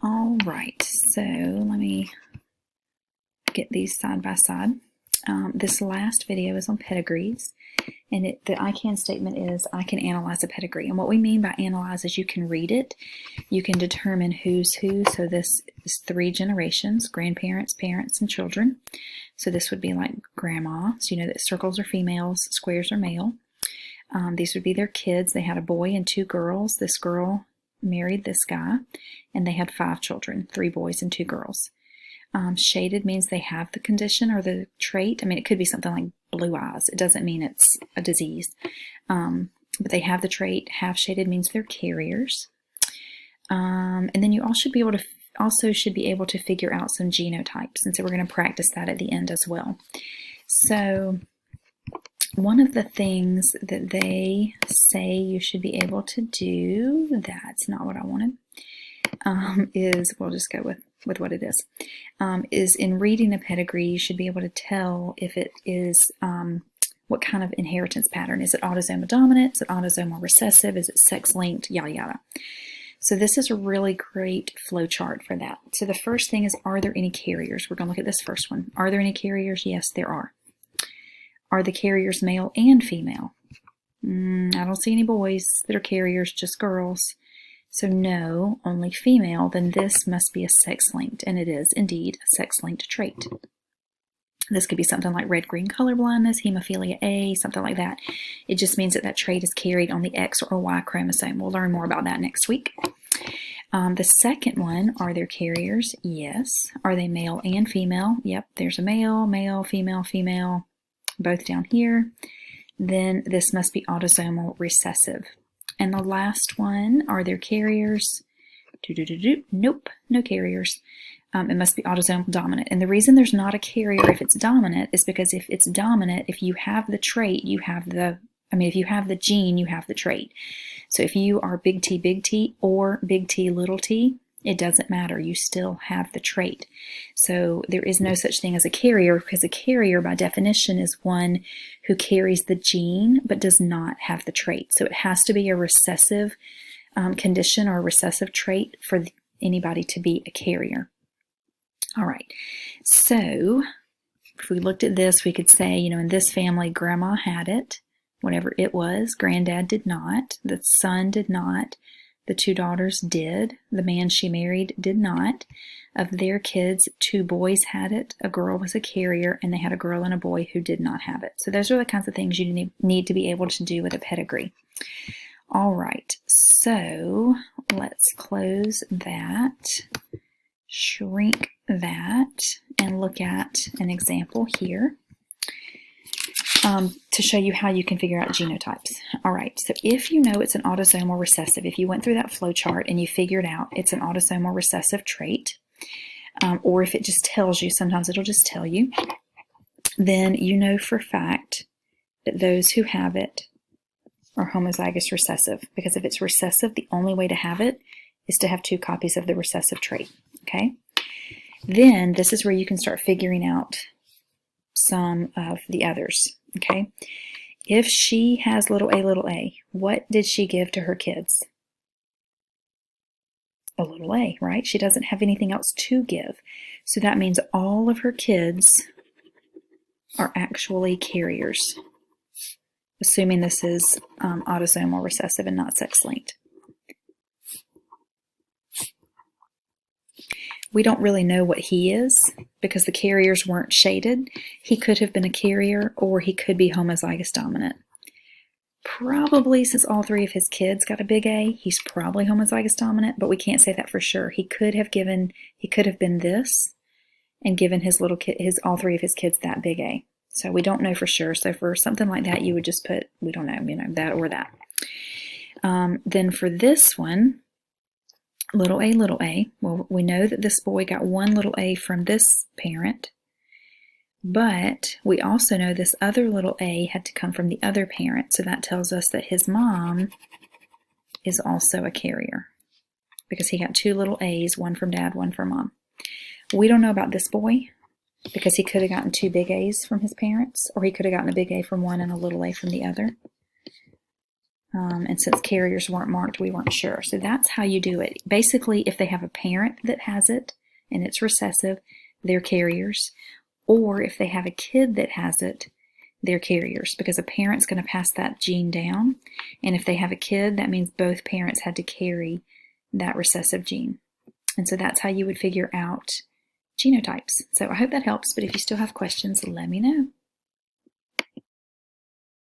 All right, so let me get these side by side. This last video is on pedigrees, and the I can statement is I can analyze a pedigree. And what we mean by analyze is you can read it, you can determine who's who. So this is 3 generations: grandparents, parents, and children. So this would be like grandma. So you know that circles are females, squares are male. These would be their kids. They had a boy and 2 girls. This girl married this guy, and they had 5 children, 3 boys and 2 girls. Shaded means they have the condition or the trait. I mean, it could be something like blue eyes. It doesn't mean it's a disease. But they have the trait. Half shaded means they're carriers. And then you also should be able to figure out some genotypes, and so we're going to practice that at the end as well. So one of the things that they say you should be able to do, that's not what I wanted, is, we'll just go with what it is in reading a pedigree, you should be able to tell if it is, what kind of inheritance pattern. Is it autosomal dominant? Is it autosomal recessive? Is it sex-linked? Yada, yada. So this is a really great flow chart for that. So the first thing is, are there any carriers? We're going to look at this first one. Are there any carriers? Yes, there are. Are the carriers male and female? I don't see any boys that are carriers, just girls. So no, only female. Then this must be a sex-linked, and it is indeed a sex-linked trait. This could be something like red-green color blindness, hemophilia A, something like that. It just means that that trait is carried on the X or Y chromosome. We'll learn more about that next week. The second one, are there carriers? Yes. Are they male and female? Yep, there's a male, male, female, female, both down here. Then this must be autosomal recessive. And the last one, are there carriers? Nope, no carriers. It must be autosomal dominant. And the reason there's not a carrier if it's dominant is because if it's dominant, if you have the trait, you have if you have the gene, you have the trait. So if you are big T or big T little t, it doesn't matter. You still have the trait. So there is no such thing as a carrier, because a carrier by definition is one who carries the gene but does not have the trait. So it has to be a recessive condition or a recessive trait for anybody to be a carrier. All right, so if we looked at this, we could say, in this family, grandma had it, whatever it was. Granddad did not. The son did not. The 2 daughters did. The man she married did not. Of their kids, 2 boys had it. A girl was a carrier, and they had a girl and a boy who did not have it. So those are the kinds of things you need to be able to do with a pedigree. All right, so let's close that, shrink that, and look at an example here to show you how you can figure out genotypes. All right, so if you know it's an autosomal recessive, if you went through that flow chart and you figured out it's an autosomal recessive trait, or if it just tells you, sometimes it'll just tell you, then you know for a fact that those who have it are homozygous recessive, because if it's recessive, the only way to have it is to have 2 copies of the recessive trait, okay? Then this is where you can start figuring out some of the others, okay? If she has little a, what did she give to her kids? A little a, right? She doesn't have anything else to give. So that means all of her kids are actually carriers, assuming this is autosomal recessive and not sex-linked. We don't really know what he is because the carriers weren't shaded. He could have been a carrier, or he could be homozygous dominant. Probably, since all 3 of his kids got a big A, he's probably homozygous dominant, but we can't say that for sure. He could have been this and given his all 3 of his kids that big A. So we don't know for sure. So for something like that, you would just put, we don't know, that or that. Then for this one, little a, well, we know that this boy got 1 little a from this parent, but we also know this other little a had to come from the other parent, so that tells us that his mom is also a carrier, because he got 2 little a's, 1 from dad, 1 from mom. We don't know about this boy, because he could have gotten 2 big a's from his parents, or he could have gotten a big A from one and a little a from the other. And since carriers weren't marked, we weren't sure. So that's how you do it. Basically, if they have a parent that has it and it's recessive, they're carriers. Or if they have a kid that has it, they're carriers, because a parent's going to pass that gene down. And if they have a kid, that means both parents had to carry that recessive gene. And so that's how you would figure out genotypes. So I hope that helps, but if you still have questions, let me know.